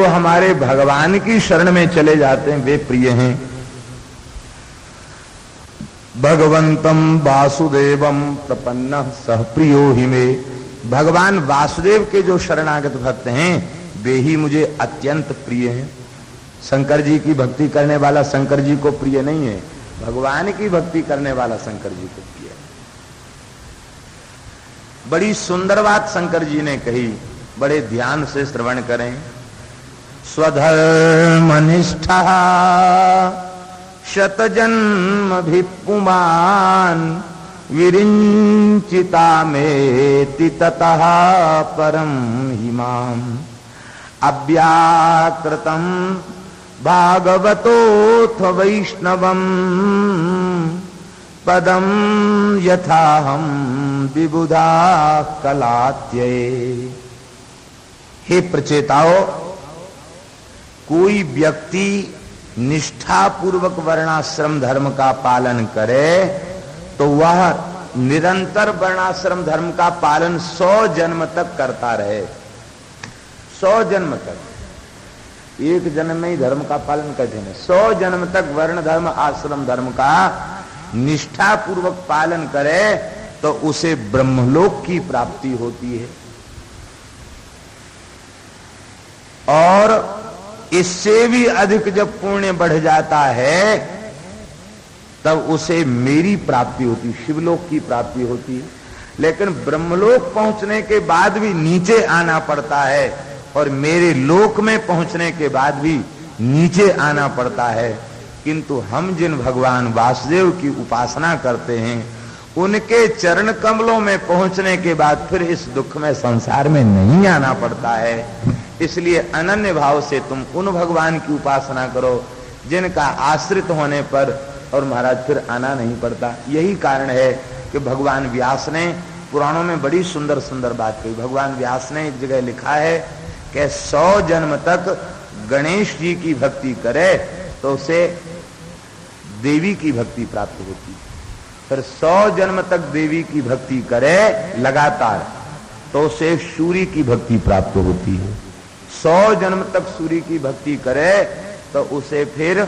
हमारे भगवान की शरण में चले जाते हैं वे प्रिय हैं। भगवंतम वासुदेवम प्रपन्न सह प्रियो ही में, भगवान वासुदेव के जो शरणागत भक्त हैं वे ही मुझे अत्यंत प्रिय हैं। शंकर जी की भक्ति करने वाला शंकर जी को प्रिय नहीं है, भगवान की भक्ति करने वाला शंकर जी को प्रिय है। बड़ी सुंदर बात शंकर जी ने कही, बड़े ध्यान से श्रवण करें। स्वधर्मनिष्ठा शतजन्म भी पुमान विरिंचिता मेति ततः परम हिमाम अव्याकृतम भागवतोऽथ वैष्णवम पदम यथाहम विबुधा कलात्ये। हे प्रचेताओ, कोई व्यक्ति निष्ठापूर्वक वर्णाश्रम धर्म का पालन करे तो वह निरंतर वर्णाश्रम धर्म का पालन 100 जन्म तक करता रहे। 100 जन्म तक, एक जन्म में ही धर्म का पालन करते हैं। 100 जन्म तक वर्ण धर्म आश्रम धर्म का निष्ठापूर्वक पालन करे तो उसे ब्रह्मलोक की प्राप्ति होती है। और इससे भी अधिक जब पुण्य बढ़ जाता है तब उसे मेरी प्राप्ति होती, शिवलोक की प्राप्ति होती है। लेकिन ब्रह्मलोक पहुंचने के बाद भी नीचे आना पड़ता है और मेरे लोक में पहुंचने के बाद भी नीचे आना पड़ता है। किंतु हम जिन भगवान वासुदेव की उपासना करते हैं उनके चरण कमलों में पहुंचने के बाद फिर इस दुख में संसार में नहीं आना पड़ता है। इसलिए अनन्य भाव से तुम उन भगवान की उपासना करो जिनका आश्रित होने पर और महाराज फिर आना नहीं पड़ता। यही कारण है कि भगवान व्यास ने पुराणों में बड़ी सुंदर सुंदर बात कही। भगवान व्यास ने एक जगह लिखा है कि 100 जन्म तक गणेश जी की भक्ति करे तो उसे देवी की भक्ति प्राप्त होती, फिर 100 जन्म तक देवी की भक्ति करे लगातार तो उसे सूर्य की भक्ति प्राप्त होती है। 100 जन्म तक सूर्य की भक्ति करे तो उसे फिर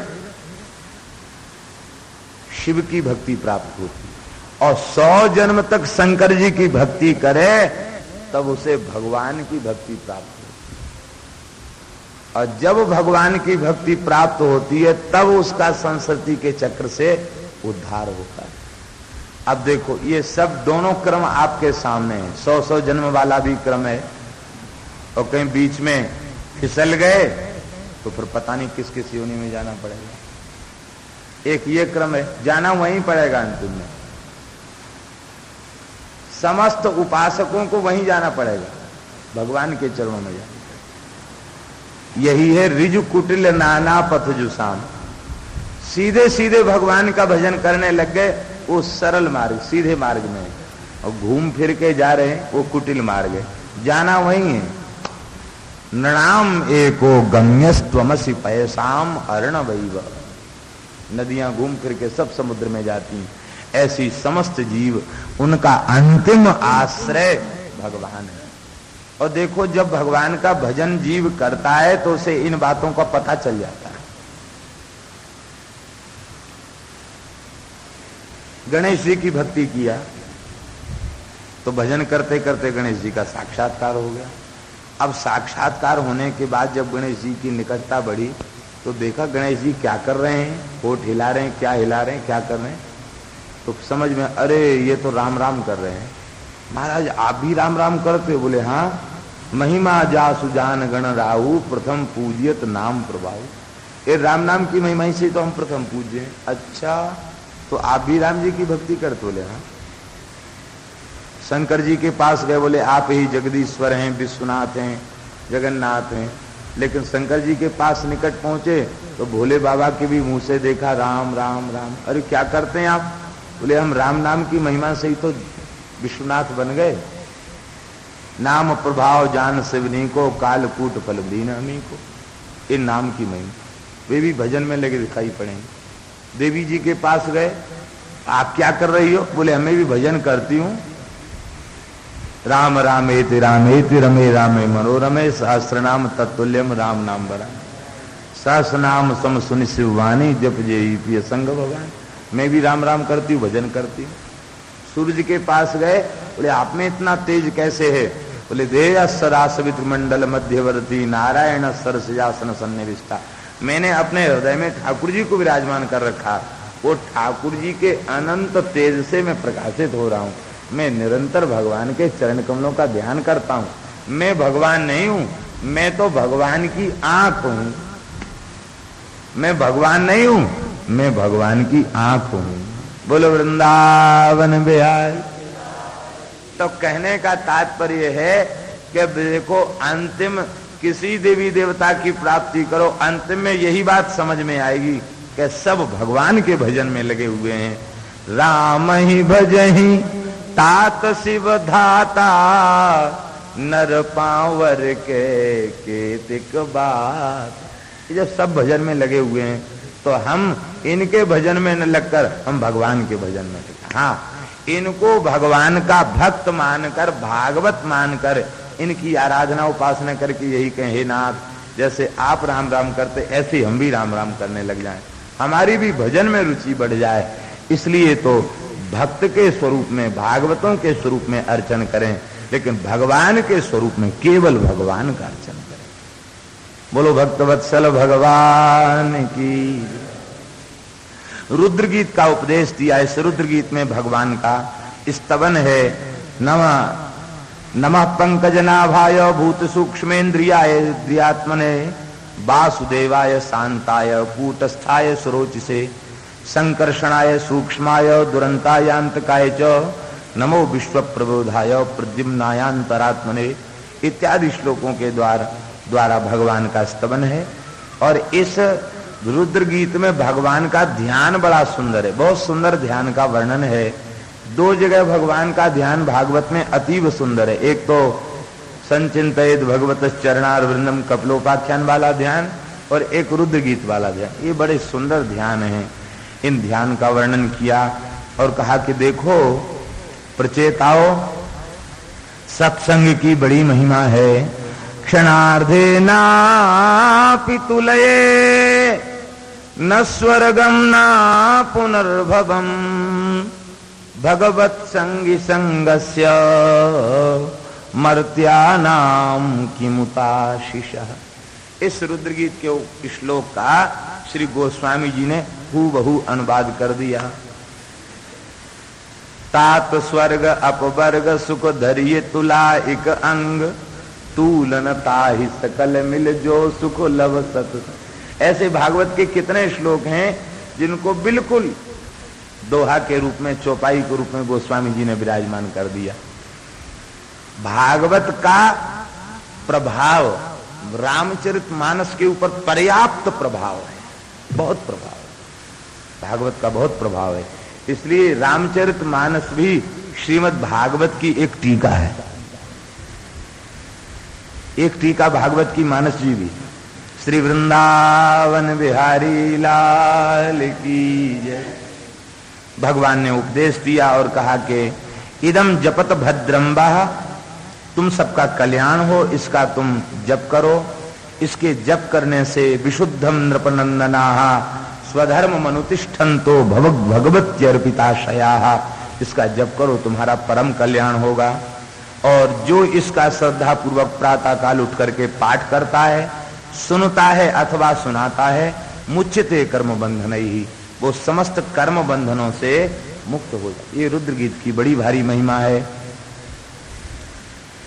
शिव की भक्ति प्राप्त होती है। और 100 जन्म तक शंकर जी की भक्ति करे तब उसे भगवान की भक्ति प्राप्त होती है। और जब भगवान की भक्ति प्राप्त होती है तब उसका संस्कृति के चक्र से उद्धार होता है। अब देखो ये सब दोनों क्रम आपके सामने है। 100 जन्म वाला भी क्रम है और कहीं बीच में फिसल गए तो फिर पता नहीं किस किस योनि में जाना पड़ेगा। एक ये क्रम है, जाना वहीं पड़ेगा अंतिम में। समस्त उपासकों को वहीं जाना पड़ेगा, भगवान के चरणों में जाना पड़ेगा। यही है रिजु कुटिल नाना पथ जुसाम। सीधे सीधे भगवान का भजन करने लग गए, वो सरल मार्ग सीधे मार्ग में, और घूम फिर के जा रहे हैं वो कुटिल मार्ग है। जाना वहीं है। नृणाम एको गम्यस्त्वमसि पयसाम अर्णवैव। नदियां घूम फिर के सब समुद्र में जाती हैं। ऐसी समस्त जीव उनका अंतिम आश्रय भगवान है। और देखो जब भगवान का भजन जीव करता है तो उसे इन बातों का पता चल जाता है। गणेश जी की भक्ति किया तो भजन करते करते गणेश जी का साक्षात्कार हो गया। अब साक्षात्कार होने के बाद जब गणेश जी की निकटता बढ़ी तो देखा गणेश जी क्या कर रहे हैं, होठ हिला रहे हैं, क्या हिला रहे हैं, क्या कर रहे हैं। तो समझ में, अरे ये तो राम राम कर रहे हैं। महाराज आप भी राम राम करते हो? बोले हाँ। महिमा जासु जान गण राहु प्रथम पूजियत नाम प्रभाव। ये राम नाम की महिमा से तो हम प्रथम पूज्य हैं। अच्छा तो आप भी राम जी की भक्ति करते? बोले हाँ। शंकर जी के पास गए, बोले आप ही जगदीश्वर हैं, विश्वनाथ हैं, जगन्नाथ हैं। लेकिन शंकर जी के पास निकट पहुंचे तो भोले बाबा के भी मुंह से देखा राम राम राम। अरे क्या करते हैं आप? बोले हम राम नाम की महिमा से ही तो विश्वनाथ बन गए। नाम प्रभाव जान शिवनी को कालकूट फल दीन हमी को। इन नाम की महिमा वे भी भजन में लगे दिखाई पड़ेंगे। देवी जी के पास गए, आप क्या कर रही हो? बोले हमें भी भजन करती हूं। राम रामेति रामेति रमे रामे मनोरमे सहस्रनाम तत्तुल्यम राम नाम बरा। सहस्रनाम सम सुनि शिववाणी जप जेई प्रिय संग भगवान। मैं भी राम राम करती हूँ, भजन करती हूँ। सूरज के पास गए, बोले आप में इतना तेज कैसे है? बोले देय सरासवित्र मंडल मध्यवर्ती नारायण सरसजासन सन्निविष्टा। मैंने अपने हृदय में ठाकुर जी को विराजमान कर रखा। वो ठाकुर जी के अनंत तेज से मैं प्रकाशित हो रहा हूँ। मैं निरंतर भगवान के चरण कमलों का ध्यान करता हूँ। मैं भगवान नहीं हूँ, मैं तो भगवान की आंख हूँ। मैं भगवान नहीं हूँ, मैं भगवान की आंख हूँ। बोलो वृंदावन बिहार। तो कहने का तात्पर्य है कि देखो, अंतिम किसी देवी देवता की प्राप्ति करो, अंतिम में यही बात समझ में आएगी कि सब भगवान के भजन में लगे हुए हैं। राम ही भजहि तात शिव धाता, नर पावर के केतिक बात। जब सब भजन में लगे हुए हैं तो हम इनके भजन में न लगकर हम भगवान के भजन में लगे। हाँ, इनको भगवान का भक्त मानकर, भागवत मानकर, इनकी आराधना उपासना करके यही कहें, हे नाथ, जैसे आप राम राम करते ऐसे हम भी राम राम करने लग जाएं, हमारी भी भजन में रुचि बढ़ जाए। इसलिए तो भक्त के स्वरूप में, भागवतों के स्वरूप में अर्चन करें, लेकिन भगवान के स्वरूप में केवल भगवान का अर्चन करें। बोलो भक्तवत्सल भगवान की। रुद्र गीत का उपदेश दिया। इस रुद्र गीत में भगवान का स्तवन है। नमः पंकजनाभाय भूत सूक्ष्मेन्द्रियाय द्रियात्मने वासुदेवाय शांताय कूटस्थाय सुरोचिसे संकर्षणाय सूक्ष्माय दुरंतायांतकाय च नमो विश्व प्रबोधाय प्रद्युम्नायांतरात्मने इत्यादि श्लोकों के द्वारा भगवान का स्तवन है। और इस रुद्र गीत में भगवान का ध्यान बड़ा सुंदर है, बहुत सुंदर ध्यान का वर्णन है। दो जगह भगवान का ध्यान भागवत में अतीव सुंदर है। एक तो संचिंतयेत भगवत चरणार वृंदम कपिलोपाख्यान वाला ध्यान, और एक रुद्र गीत वाला ध्यान। ये बड़े सुंदर ध्यान हैं। इन ध्यान का वर्णन किया और कहा कि देखो प्रचेताओ, सत्संग की बड़ी महिमा है। क्षणार्धे नापि तुलये न स्वर्गम न पुनर्भवम भगवत संगी संगस्य मर्त्यानाम किमुताशिषः। इस रुद्र गीत के श्लोक का श्री गोस्वामी जी ने हूबहू अनुवाद कर दिया। तात स्वर्ग अपवर्ग सुख धरिये तुला एक अंग, तूलन ताहि सकल मिल जो सुख लव सत। ऐसे भागवत के कितने श्लोक हैं जिनको बिल्कुल दोहा के रूप में, चौपाई के रूप में गोस्वामी जी ने विराजमान कर दिया। भागवत का प्रभाव रामचरितमानस के ऊपर पर्याप्त प्रभाव है, बहुत प्रभाव है, भागवत का बहुत प्रभाव है। इसलिए रामचरितमानस भी श्रीमद् भागवत की एक टीका है, एक टीका भागवत की मानस जी भी। श्री वृंदावन बिहारी लाल की जय। भगवान ने उपदेश दिया और कहा कि इदम जपत भद्रम्बा, तुम सबका कल्याण हो, इसका तुम जप करो। इसके जप करने से विशुद्धम नृपनंदनाः स्वधर्म मनुतिष्ठन्तो भगवत्यर्पिताशयाः, इसका जप करो, तुम्हारा परम कल्याण होगा। और जो इसका श्रद्धा पूर्वक प्रातः काल उठ करके पाठ करता है, सुनता है अथवा सुनाता है, मुच्यते कर्म बंधन ही, वो समस्त कर्म बंधनों से मुक्त हो जाए। ये रुद्र गीत की बड़ी भारी महिमा है।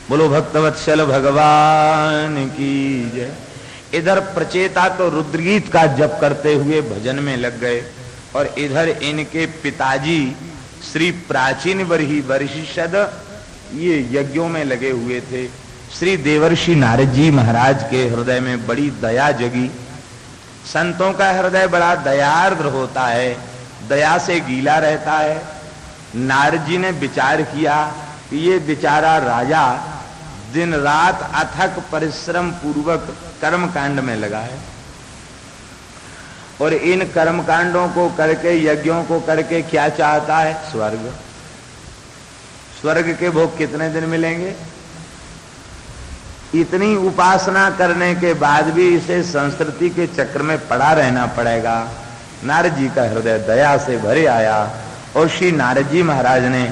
बोलो भक्तवत्सल भगवान की जय। इधर प्रचेता तो रुद्रगीत का जप करते हुए भजन में लग गए, और इधर इनके पिताजी श्री प्राचीन वर्षिषद ये यज्ञों में लगे हुए थे। श्री देवर्षि नारद जी महाराज के हृदय में बड़ी दया जगी। संतों का हृदय बड़ा दयार्द्र होता है, दया से गीला रहता है। नारद जी ने विचार किया कि ये बेचारा राजा दिन रात अथक परिश्रम पूर्वक कर्म कांड में लगा है, और इन कर्म कांडों को करके, यज्ञों को करके क्या चाहता है? स्वर्ग। स्वर्ग के भोग कितने दिन मिलेंगे? इतनी उपासना करने के बाद भी इसे संस्कृति के चक्र में पड़ा रहना पड़ेगा। नारद जी का हृदय दया से भरे आया और श्री नारद जी महाराज ने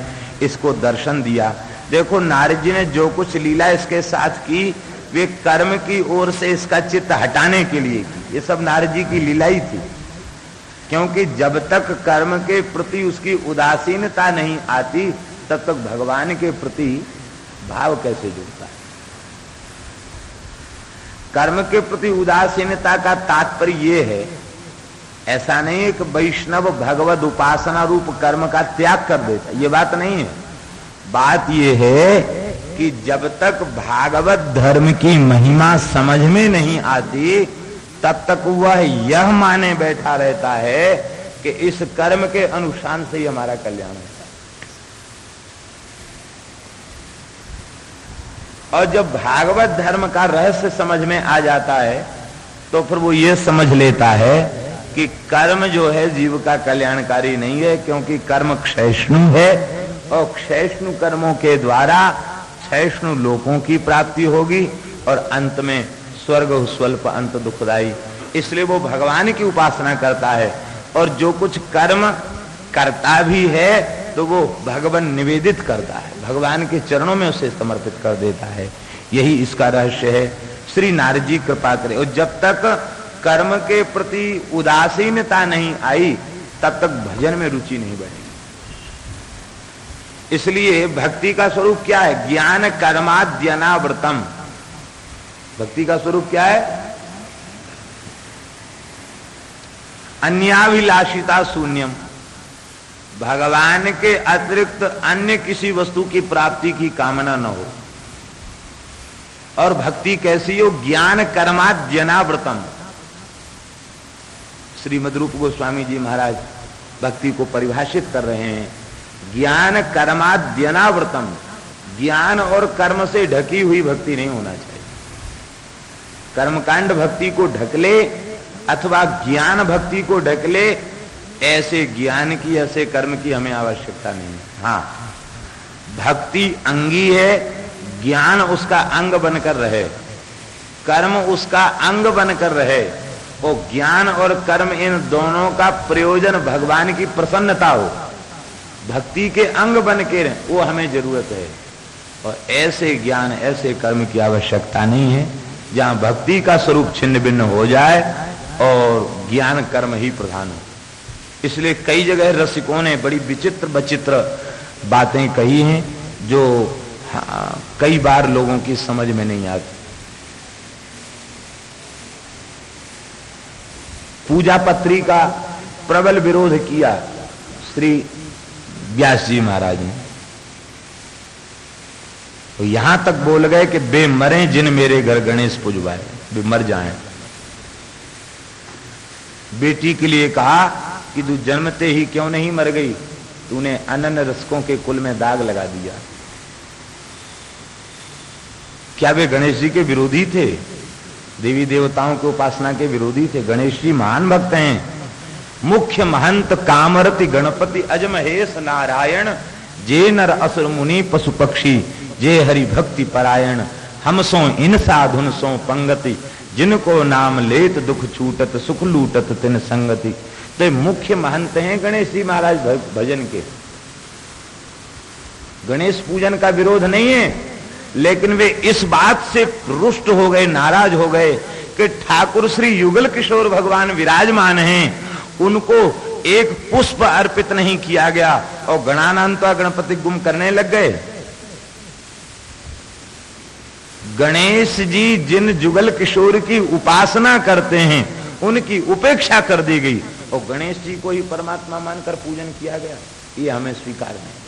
इसको दर्शन दिया। देखो नारद जी ने जो कुछ लीला इसके साथ की वे कर्म की ओर से इसका चित्त हटाने के लिए की। ये सब नारद जी की लीला ही थी, क्योंकि जब तक कर्म के प्रति उसकी उदासीनता नहीं आती तब तक भगवान के प्रति भाव कैसे जुड़ता है। कर्म के प्रति उदासीनता का तात्पर्य ये है, ऐसा नहीं है कि वैष्णव भगवद उपासना रूप कर्म का त्याग कर देता, ये बात नहीं है। बात ये है कि जब तक भागवत धर्म की महिमा समझ में नहीं आती तब तक वह यह माने बैठा रहता है कि इस कर्म के अनुष्ठान से ही हमारा कल्याण होता है। और जब भागवत धर्म का रहस्य समझ में आ जाता है तो फिर वो ये समझ लेता है कि कर्म जो है जीव का कल्याणकारी नहीं है, क्योंकि कर्म क्षयिष्णु है और क्षयिष्णु कर्मों के द्वारा क्षयिष्णु लोकों की प्राप्ति होगी और अंत में स्वर्ग स्वल्प अंत दुखदाई। इसलिए वो भगवान की उपासना करता है और जो कुछ कर्म करता भी है तो वो भगवान निवेदित करता है, भगवान के चरणों में उसे समर्पित कर देता है। यही इसका रहस्य है। श्री नारद जी कृपा करें। और जब तक कर्म के प्रति उदासीनता नहीं आई तब तक भजन में रुचि नहीं बढ़ेगी। इसलिए भक्ति का स्वरूप क्या है? ज्ञान कर्माद्यनावृतम। भक्ति का स्वरूप क्या है? अन्याभिलाषिता शून्यम। भगवान के अतिरिक्त अन्य किसी वस्तु की प्राप्ति की कामना न हो। और भक्ति कैसी हो? ज्ञान कर्माद्यनावृतम। श्रीमद् रूप गोस्वामी जी महाराज भक्ति को परिभाषित कर रहे हैं। ज्ञान कर्माद्यनावृतम। ज्ञान और कर्म से ढकी हुई भक्ति नहीं होना चाहिए। कर्मकांड भक्ति को ढकले अथवा ज्ञान भक्ति को ढकले, ऐसे ज्ञान की ऐसे कर्म की हमें आवश्यकता नहीं है। हाँ, भक्ति अंगी है, ज्ञान उसका अंग बनकर रहे, कर्म उसका अंग बनकर रहे। वो ज्ञान और कर्म इन दोनों का प्रयोजन भगवान की प्रसन्नता हो, भक्ति के अंग बन के रहे, वो हमें जरूरत है। और ऐसे ज्ञान ऐसे कर्म की आवश्यकता नहीं है जहां भक्ति का स्वरूप छिन्न भिन्न हो जाए और ज्ञान कर्म ही प्रधान हो। इसलिए कई जगह रसिकों ने बड़ी विचित्र विचित्र बातें कही हैं जो कई बार लोगों की समझ में नहीं आती। पूजा पत्री का प्रबल विरोध किया श्री व्यास जी महाराज ने। तो यहां तक बोल गए कि बे मरे जिन मेरे घर गणेश पूजवाए, वे मर जाएं। बेटी के लिए कहा कि तू जन्मते ही क्यों नहीं मर गई, तूने अनन्य रसकों के कुल में दाग लगा दिया। क्या वे गणेश जी के विरोधी थे? देवी देवताओं की उपासना के विरोधी थे। गणेश जी महान भक्त हैं। मुख्य महंत कामरति गणपति अजमहेश नारायण, जे नर असुर मुनि पशु पक्षी, जे हरि भक्ति परायण। हम सो इन साधुन सो पंगति, जिनको नाम लेत दुख छूटत, सुख लूटत तिन संगति। तो मुख्य महंत हैं गणेश जी महाराज भजन के। गणेश पूजन का विरोध नहीं है, लेकिन वे इस बात से रुष्ट हो गए, नाराज हो गए कि ठाकुर श्री युगल किशोर भगवान विराजमान हैं, उनको एक पुष्प अर्पित नहीं किया गया और गणानांता गणपति गुम करने लग गए। गणेश जी जिन जुगल किशोर की उपासना करते हैं उनकी उपेक्षा कर दी गई और गणेश जी को ही परमात्मा मानकर पूजन किया गया। ये हमें स्वीकार नहीं।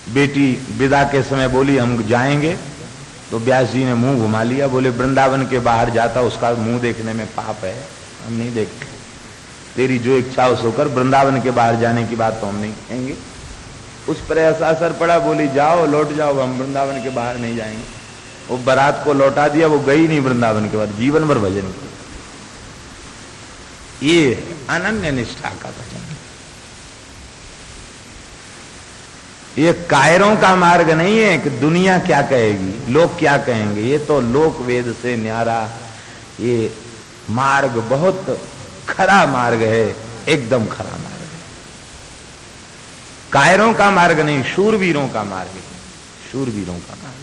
बेटी विदा के समय बोली हम जाएंगे, तो व्यास जी ने मुंह घुमा लिया, बोले वृंदावन के बाहर जाता उसका मुंह देखने में पाप है, हम नहीं देखते। तेरी जो इच्छा हो सोकर, वृंदावन के बाहर जाने की बात तो हम नहीं कहेंगे। उस पर ऐसा असर पड़ा, बोली जाओ लौट जाओ, हम वृंदावन के बाहर नहीं जाएंगे। वो बारात को लौटा दिया, वो गई नहीं वृंदावन के बाहर, जीवन भर भजन किया। ये अनन्य निष्ठा का वचन। ये कायरों का मार्ग नहीं है कि दुनिया क्या कहेगी, लोग क्या कहेंगे। ये तो लोक वेद से न्यारा ये मार्ग बहुत खरा मार्ग है, एकदम खरा मार्ग है। कायरों का मार्ग नहीं, शूरवीरों का मार्ग है, शूरवीरों का मार्ग।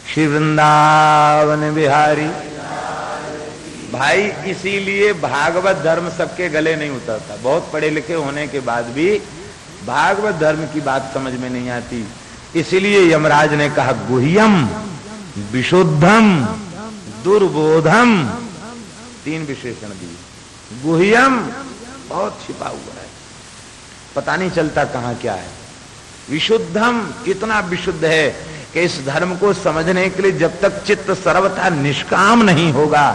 श्री वृंदावन बिहारी भाई, इसीलिए भागवत धर्म सबके गले नहीं उतरता। बहुत पढ़े लिखे होने के बाद भी भागवत धर्म की बात समझ में नहीं आती। इसीलिए यमराज ने कहा गुह्यम विशुद्धम दुर्बोधम, 3 विशेषण दिए। गुह्यम बहुत छिपा हुआ है, पता नहीं चलता कहां क्या है। विशुद्धम कितना विशुद्ध है कि इस धर्म को समझने के लिए जब तक चित्त सर्वथा निष्काम नहीं होगा,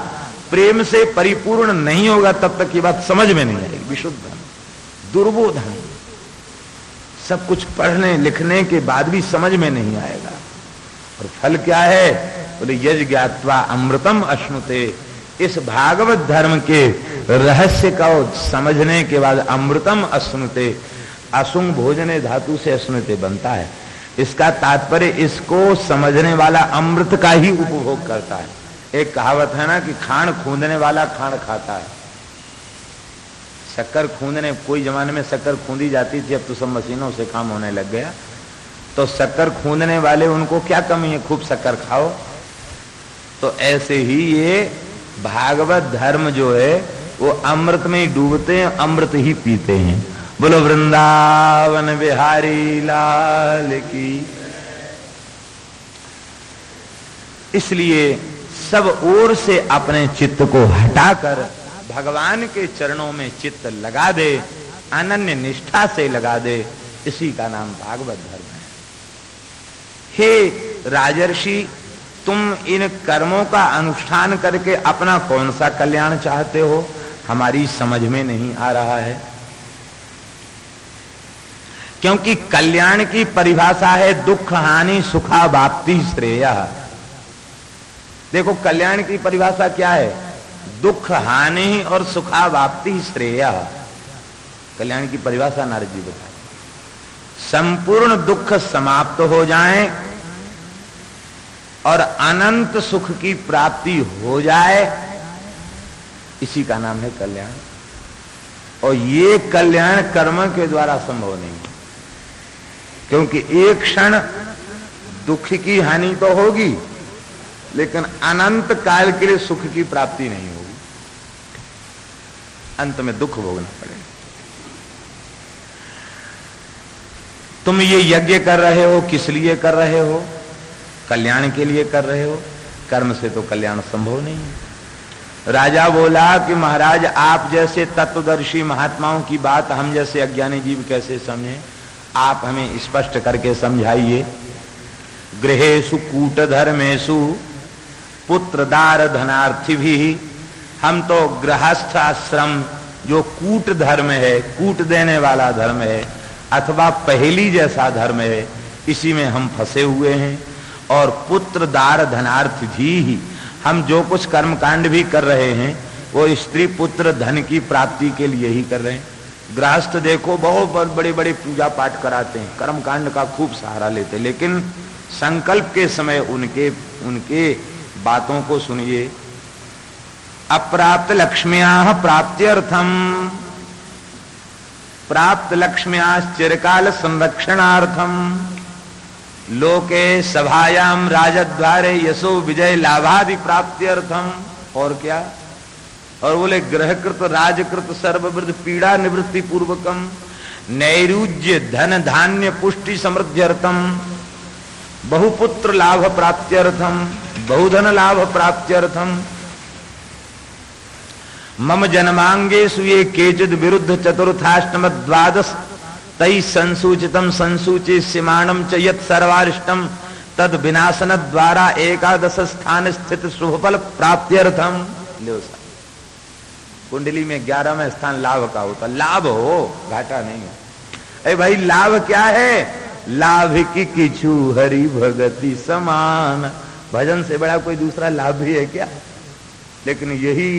प्रेम से परिपूर्ण नहीं होगा, तब तक ये बात समझ में नहीं आएगी। विशुद्धम दुर्बोधम, सब कुछ पढ़ने लिखने के बाद भी समझ में नहीं आएगा। और फल क्या है? बोले यज ज्ञात्वा अमृतम अश्नुते। इस भागवत धर्म के रहस्य को समझने के बाद अमृतम अश्नुते, असुंग भोजने धातु से अश्नुते बनता है। इसका तात्पर्य इसको समझने वाला अमृत का ही उपभोग करता है। एक कहावत है ना कि खाण खूंदने वाला खाण खाता है। शक्कर खूंदने, कोई जमाने में शक्कर खूंदी जाती थी, अब तो सब मशीनों से काम होने लग गया। तो शक्कर खूंदने वाले, उनको क्या कमी है, खूब शक्कर खाओ। तो ऐसे ही ये भागवत धर्म जो है वो अमृत में ही डूबते हैं, अमृत ही पीते हैं। बोलो वृंदावन बिहारी लाल की। इसलिए सब ओर से अपने चित्त को हटाकर भगवान के चरणों में चित्त लगा दे, अनन्य निष्ठा से लगा दे, इसी का नाम भागवत धर्म है। हे राजर्षि, तुम इन कर्मों का अनुष्ठान करके अपना कौन सा कल्याण चाहते हो, हमारी समझ में नहीं आ रहा है। क्योंकि कल्याण की परिभाषा है दुख हानि सुखावाप्ति श्रेय। देखो कल्याण की परिभाषा क्या है? दुख हानि और सुखावाप्ति श्रेय। कल्याण की परिभाषा नारद जी बताए, संपूर्ण दुख समाप्त हो जाए और अनंत सुख की प्राप्ति हो जाए, इसी का नाम है कल्याण। और ये कल्याण कर्म के द्वारा संभव नहीं, क्योंकि एक क्षण दुख की हानि तो होगी, लेकिन अनंत काल के लिए सुख की प्राप्ति नहीं होगी। अंत में दुख भोगना पड़ेगा। तुम ये यज्ञ कर रहे हो, किस लिए कर रहे हो? कल्याण के लिए कर रहे हो। कर्म से तो कल्याण संभव नहीं है। राजा बोला कि महाराज, आप जैसे तत्वदर्शी महात्माओं की बात हम जैसे अज्ञानी जीव कैसे समझें? आप हमें स्पष्ट करके समझाइए। गृहेषु कूट धर्मेषु पुत्र दार धनार्थी भी, हम तो गृहस्थ आश्रम जो कूट धर्म है, कूट देने वाला धर्म है, अथवा पहेली जैसा धर्म है, इसी में हम फंसे हुए हैं। और पुत्र दार धनार्थ भी, हम जो कुछ कर्मकांड भी कर रहे हैं वो स्त्री पुत्र धन की प्राप्ति के लिए ही कर रहे हैं। गृहस्थ देखो बहुत बड़े बड़े पूजा पाठ कराते हैं, कर्मकांड का खूब सहारा लेते, लेकिन संकल्प के समय उनके बातों को सुनिए। अप्राप्त लक्ष्म्याः प्राप्त्यर्थम, प्राप्त लक्ष्म्याः चिरकाल संरक्षणार्थम, लोके सभायाम राजद्वारे यशो विजय लाभादि प्राप्त्यर्थम। और क्या? और बोले ग्रहकृत राजकृत सर्ववृद्ध पीड़ा निवृत्ति पूर्वकम, नैरुज्य धन धान्य पुष्टि समृद्ध्यर्थम, बहुपुत्र लाभ प्राप्त्यर्थम, बहुधन लाभ प्राप्त्यर्थम, मम जन्मांगेषु ये केचिद विरुद्ध चतुर्थाष्टम द्वादश तई संसूचितम संसूचिष्यमाणम च यत् सर्वारिष्टम तद विनाशन द्वारा एकादश स्थान स्थित शुभफल प्राप्त्यर्थम। कुंडली में 11वां स्थान लाभ का होता, लाभ हो, घाटा नहीं है। अरे भाई लाभ क्या है? लाभ की किछु हरि भगति समान। भजन से बड़ा कोई दूसरा लाभ भी है क्या? लेकिन यही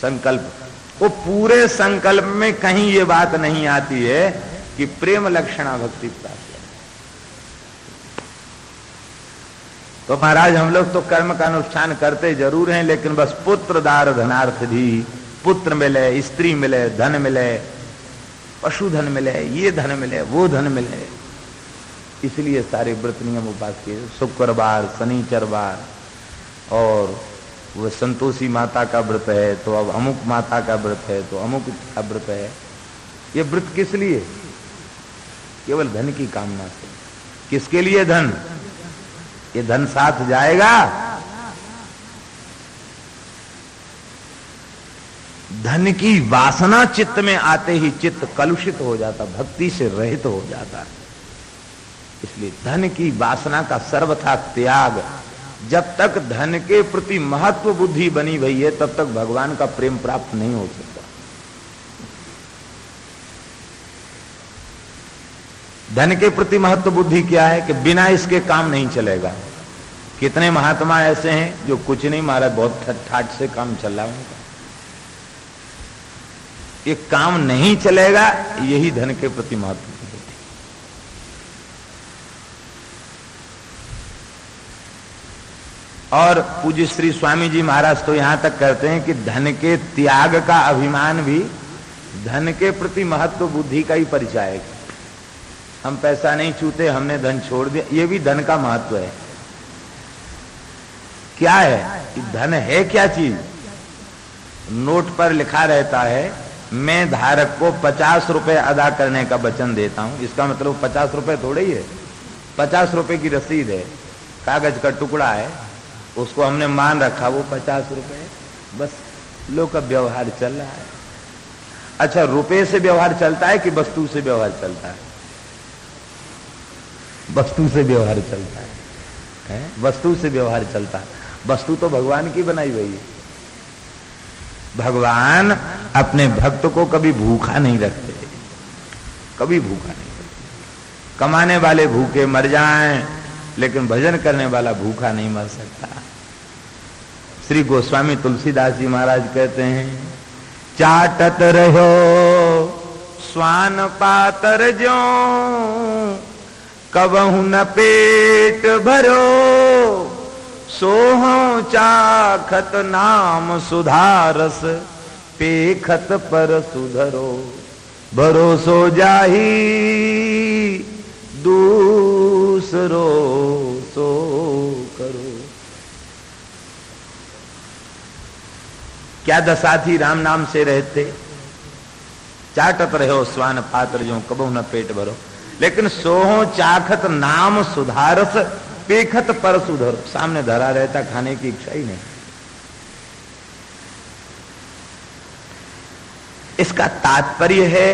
संकल्प वो पूरे संकल्प में कहीं ये बात नहीं आती है कि प्रेम लक्षणा भक्ति प्राप्त। तो महाराज हम लोग तो कर्म का अनुष्ठान करते जरूर हैं, लेकिन बस पुत्र दार धनार्थ धी, पुत्र मिले, स्त्री मिले, धन मिले, पशुधन मिले, ये धन मिले, वो धन मिले, इसलिए सारे व्रत नियम उपास किए। शुक्रवार, शनिचरवार, और वो संतोषी माता का व्रत है तो अब अमुक माता का व्रत है तो अमुक का व्रत है। ये व्रत किस लिए? केवल धन की कामना से। किसके लिए धन? ये धन साथ जाएगा। धन की वासना चित्त में आते ही चित्त कलुषित हो जाता, भक्ति से रहित हो जाता। इसलिए धन की वासना का सर्वथा त्याग। जब तक धन के प्रति महत्व बुद्धि बनी हुई है तब तक भगवान का प्रेम प्राप्त नहीं हो सकता। धन के प्रति महत्व बुद्धि क्या है कि बिना इसके काम नहीं चलेगा। कितने महात्मा ऐसे हैं जो कुछ नहीं, महाराज बहुत ठाट से काम चल रहा है उनका, ये काम नहीं चलेगा, यही धन के प्रति महत्व। और पूज्य श्री स्वामी जी महाराज तो यहां तक कहते हैं कि धन के त्याग का अभिमान भी धन के प्रति महत्व बुद्धि का ही परिचय है। हम पैसा नहीं छूते, हमने धन छोड़ दिया, ये भी धन का महत्व है। क्या है कि धन है क्या चीज? नोट पर लिखा रहता है मैं धारक को 50 रुपए अदा करने का वचन देता हूं। इसका मतलब 50 रुपए थोड़े ही है, 50 रुपए की रसीद है, कागज का टुकड़ा है, उसको हमने मान रखा, वो 50 रुपए, बस लोग का व्यवहार चल रहा है। अच्छा, रुपए से व्यवहार चलता है कि वस्तु से व्यवहार चलता है? वस्तु से व्यवहार चलता है, वस्तु से व्यवहार चलता है। वस्तु तो भगवान की बनाई हुई है। भगवान अपने भक्त को कभी भूखा नहीं रखते, कभी भूखा नहीं रखते। कमाने वाले भूखे मर जाएं, लेकिन भजन करने वाला भूखा नहीं मर सकता। श्री गोस्वामी तुलसीदास जी महाराज कहते हैं, चाटत रहो स्वान पातर ज्यों, कबहु न पेट भरो, सोहो चाखत नाम सुधारस, पेखत पर सुधरो, भरोसो जाही दूसरो सो करो। क्या दशा थी राम नाम से रहते? चाटत रहो स्वान पात्र जो, कबहु न पेट भरो, लेकिन सोहो चाखत नाम सुधारस, पेखत पर सुधरो। सामने धरा रहता, खाने की इच्छा ही नहीं। इसका तात्पर्य है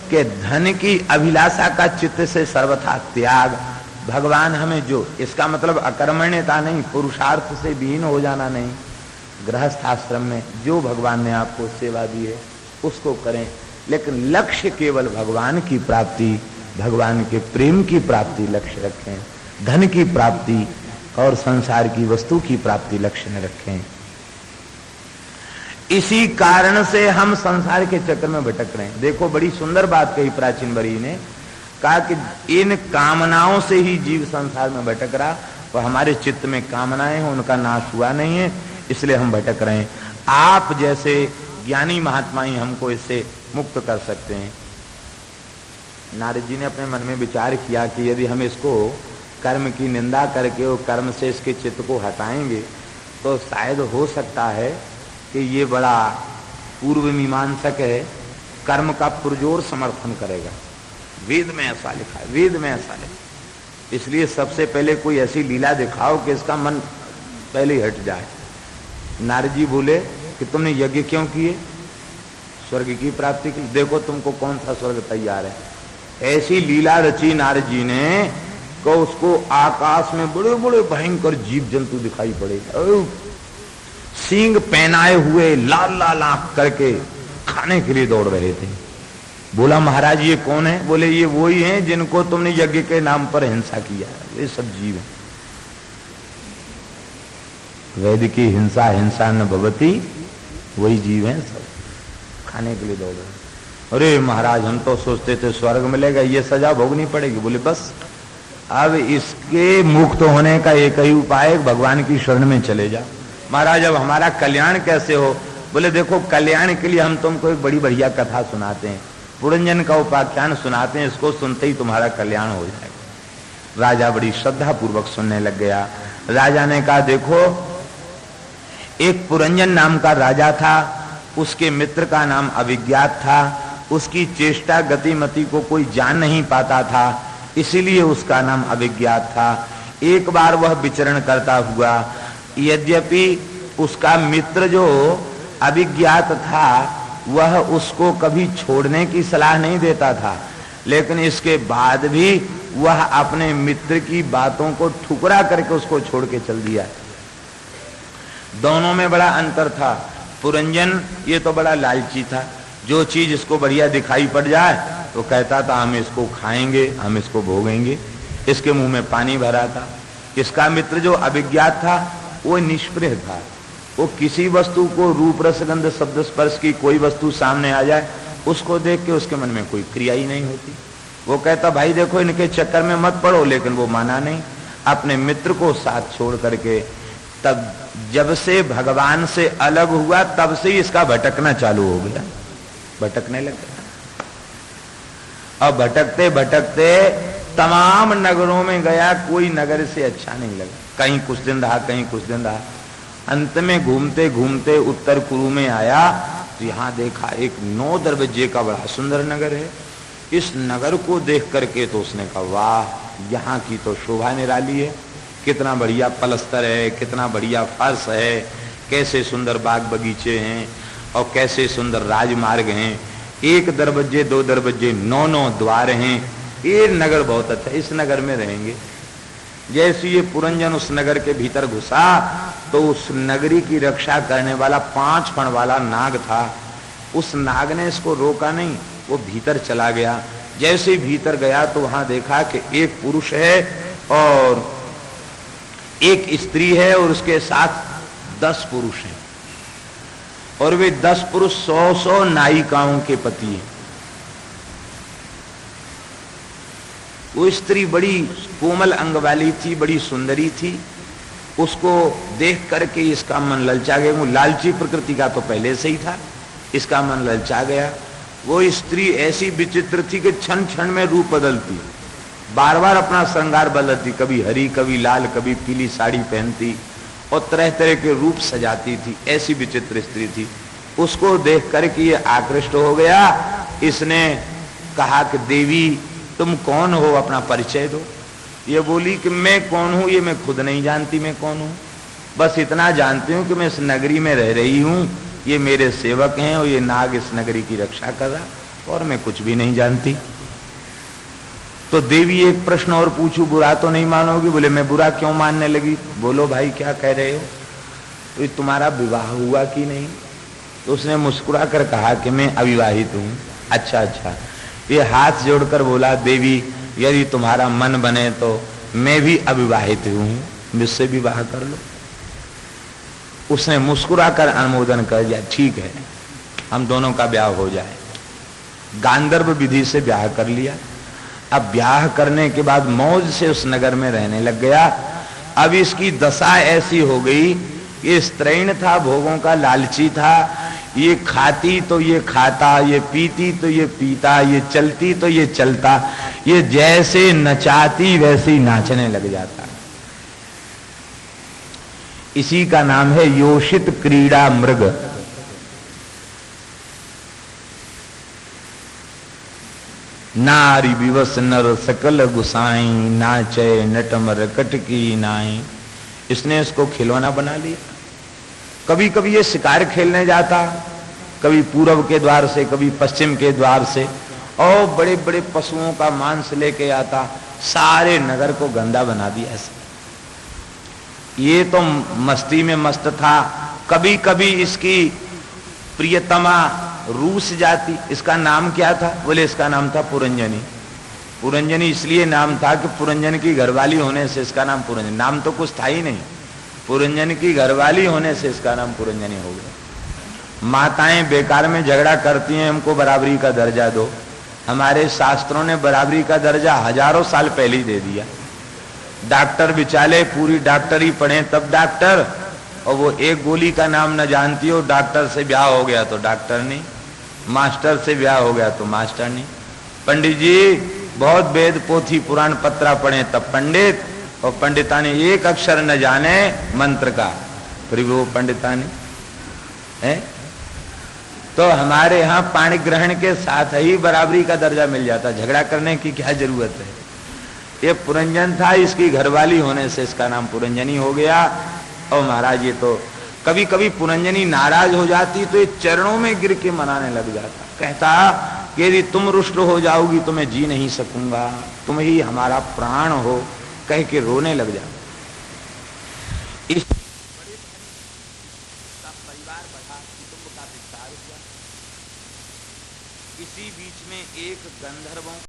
कि धन की अभिलाषा का चित्त से सर्वथा त्याग। भगवान हमें जो, इसका मतलब अकर्मण्यता नहीं, पुरुषार्थ से विहीन हो जाना नहीं। गृहस्थ आश्रम में जो भगवान ने आपको सेवा दी है उसको करें, लेकिन लक्ष्य केवल भगवान की प्राप्ति, भगवान के प्रेम की प्राप्ति लक्ष्य रखें। धन की प्राप्ति और संसार की वस्तु की प्राप्ति लक्ष्य न रखें। इसी कारण से हम संसार के चक्कर में भटक रहे हैं। देखो, बड़ी सुंदर बात कही प्राचीन बरी ने, कहा कि इन कामनाओं से ही जीव संसार में भटक रहा, और हमारे चित्त में कामनाएं हैं, उनका नाश हुआ नहीं है, इसलिए हम भटक रहे हैं। आप जैसे ज्ञानी महात्मा ही हमको इससे मुक्त कर सकते हैं। नारद जी ने अपने मन में विचार किया कि यदि हम इसको कर्म की निंदा करके और कर्म से इसके चित्त को हटाएंगे तो शायद हो सकता है कि ये बड़ा पूर्व मीमांसक है, कर्म का पुरजोर समर्थन करेगा। वेद में ऐसा लिखा है, वेद में ऐसा लिखा। इसलिए सबसे पहले कोई ऐसी लीला दिखाओ कि इसका मन पहले ही हट जाए। नारद जी बोले कि तुमने यज्ञ क्यों किए? स्वर्ग की प्राप्ति की। देखो तुमको कौन सा स्वर्ग तैयार है। ऐसी लीला रची नारद जी ने को उसको आकाश में बड़े बड़े भयंकर जीव जंतु दिखाई पड़े, सींग पहनाए हुए लाल लाल आंख करके खाने के लिए दौड़ रहे थे। बोला महाराज ये कौन है? बोले ये वही हैं जिनको तुमने यज्ञ के नाम पर हिंसा किया। ये सब जीव हैं। वेद की हिंसा हिंसा न भवती, वही जीव हैं सब। खाने के लिए दौड़ रहे। अरे महाराज हम तो सोचते थे स्वर्ग मिलेगा, ये सजा भोगनी पड़ेगी। बोले बस अब इसके मुक्त होने का एक ही उपाय है, भगवान की शरण में चले जाओ। महाराज अब हमारा कल्याण कैसे हो? बोले देखो कल्याण के लिए हम तुमको एक बड़ी बढ़िया कथा सुनाते हैं, पुरंजन का उपाख्यान सुनाते हैं, इसको सुनते ही तुम्हारा कल्याण हो जाएगा। राजा बड़ी श्रद्धा पूर्वक सुनने लग गया। राजा ने कहा देखो एक पुरंजन नाम का राजा था, उसके मित्र का नाम अविज्ञात था, उसकी चेष्टा गतिमति को कोई जान नहीं पाता था, इसीलिए उसका नाम अविज्ञात था। एक बार वह विचरण करता हुआ, यद्यपि उसका मित्र जो अविज्ञात था वह उसको कभी छोड़ने की सलाह नहीं देता था, लेकिन इसके बाद भी वह अपने मित्र की बातों को ठुकरा करके उसको छोड़ के चल दिया। दोनों में बड़ा अंतर था। पुरंजन ये तो बड़ा लालची था, जो चीज इसको बढ़िया दिखाई पड़ जाए तो कहता था हम इसको खाएंगे, हम इसको भोगेंगे, इसके मुंह में पानी भरा था। इसका मित्र जो अविज्ञात था वो निष्प्रह था, वो किसी वस्तु को रूप रसगंध शब्द स्पर्श की कोई वस्तु सामने आ जाए उसको देख के उसके मन में कोई क्रिया ही नहीं होती। वो कहता भाई देखो इनके चक्कर में मत पड़ो, लेकिन वो माना नहीं, अपने मित्र को साथ छोड़ करके तब जब से भगवान से अलग हुआ तब से ही इसका भटकना चालू हो गया, भटकने लग गया। अब भटकते भटकते तमाम नगरों में गया, कोई नगर से अच्छा नहीं लगा। कहीं कुछ दिन रहा, कहीं कुछ दिन रहा, अंत में घूमते घूमते उत्तर कुरु में आया तो यहां देखा एक 9 दरवाजे का बड़ा सुंदर नगर है। इस नगर को देख करके तो उसने कहा वाह यहाँ की तो शोभा निराली है, कितना बढ़िया पलस्तर है, कितना बढ़िया फर्श है, कैसे सुंदर बाग बगीचे हैं और कैसे सुंदर राजमार्ग हैं, 1 दरवाजे 2 दरवाजे 9 द्वार हैं, ये नगर बहुत अच्छा, इस नगर में रहेंगे। जैसे ये पुरंजन उस नगर के भीतर घुसा तो उस नगरी की रक्षा करने वाला 5 फण वाला नाग था, उस नाग ने इसको रोका नहीं, वो भीतर चला गया। जैसे ही भीतर गया तो वहां देखा कि एक पुरुष है और एक स्त्री है और उसके साथ 10 पुरुष हैं, और वे 10 पुरुष 100 नायिकाओं के पति हैं। वो स्त्री बड़ी कोमल अंग वाली थी, बड़ी सुंदरी थी, उसको देख करके इसका मन ललचा गया। वो लालची प्रकृति का तो पहले से ही था, इसका मन ललचा गया। वो स्त्री ऐसी विचित्र थी कि क्षण क्षण में रूप बदलती, बार बार अपना श्रृंगार बदलती, कभी हरी कभी लाल कभी पीली साड़ी पहनती और तरह तरह के रूप सजाती थी, ऐसी विचित्र स्त्री थी। उसको देख करके ये आकृष्ट हो गया। इसने कहा कि देवी तुम कौन हो, अपना परिचय दो। ये बोली कि मैं कौन हूं ये मैं खुद नहीं जानती मैं कौन हूं, बस इतना जानती हूं कि मैं इस नगरी में रह रही हूं, ये मेरे सेवक हैं और ये नाग इस नगरी की रक्षा कर रहा, और मैं कुछ भी नहीं जानती। तो देवी एक प्रश्न और पूछूं, बुरा तो नहीं मानोगी? बोले मैं बुरा क्यों मानने लगी? बोलो भाई क्या कह रहे हो? तो तुम्हारा विवाह हुआ कि नहीं? तो उसने मुस्कुरा कर कहा कि मैं अविवाहित हूं। अच्छा अच्छा। ये हाथ जोड़कर बोला देवी यदि तुम्हारा मन बने तो मैं भी अविवाहित हूं, मुझसे विवाह कर लो। उसने मुस्कुरा कर अनुमोदन कर दिया, ठीक है हम दोनों का ब्याह हो जाए। गांधर्व विधि से ब्याह कर लिया। अब ब्याह करने के बाद मौज से उस नगर में रहने लग गया। अब इसकी दशा ऐसी हो गई, ये स्त्रैण था, भोगों का लालची था, ये खाती तो ये खाता, ये पीती तो ये पीता, ये चलती तो ये चलता, ये जैसे नचाती वैसे ही नाचने लग जाता। इसी का नाम है योषित क्रीड़ा मृग। नारी विवश नर सकल गुसाई, नाचे नटमर कटकी नाई। इसने इसको खिलौना बना लिया। कभी कभी ये शिकार खेलने जाता, कभी पूर्व के द्वार से कभी पश्चिम के द्वार से, और बड़े बड़े पशुओं का मांस लेके आता, सारे नगर को गंदा बना दिया ऐसे। ये तो मस्ती में मस्त था। कभी कभी इसकी प्रियतमा रूस जाती। इसका नाम क्या था? बोले इसका नाम था पुरंजनी। पुरंजनी इसलिए नाम था कि पुरंजन की घरवाली होने से इसका नाम पुरंजन, नाम तो कुछ था ही नहीं, पुरंजन की घरवाली होने से इसका नाम पुरंजनी हो गया। माताएं बेकार में झगड़ा करती हैं, हमको बराबरी का दर्जा दो। हमारे शास्त्रों ने बराबरी का दर्जा हजारों साल पहले ही दे दिया। डॉक्टर बिचाले पूरी डॉक्टरी पढ़े तब डॉक्टर, और वो एक गोली का नाम न जानती हो, डॉक्टर से ब्याह हो गया तो डॉक्टर नहीं, मास्टर से ब्याह हो गया तो मास्टर नहीं। पंडित जी बहुत वेद पोथी पुराण पत्रा पढ़े तब पंडित, और पंडितानी एक अक्षर न जाने मंत्र का, फिर वो पंडितानी है। तो हमारे यहाँ पाणी ग्रहण के साथ ही बराबरी का दर्जा मिल जाता, झगड़ा करने की क्या जरूरत है। ये पुरंजन था, इसकी घरवाली होने से इसका नाम पुरंजनी हो गया। और महाराज ये तो कभी कभी पुरंजनी नाराज हो जाती तो ये चरणों में गिर के मनाने लग जाता, कहता कि यदि तुम रुष्ट हो जाओगी तो मैं जी नहीं सकूंगा, तुम ही हमारा प्राण हो, कह के रोने लग जाता। इस परिवार बढ़ा, कुटुंब का विस्तार हुआ। इसी बीच में एक गंधर्वों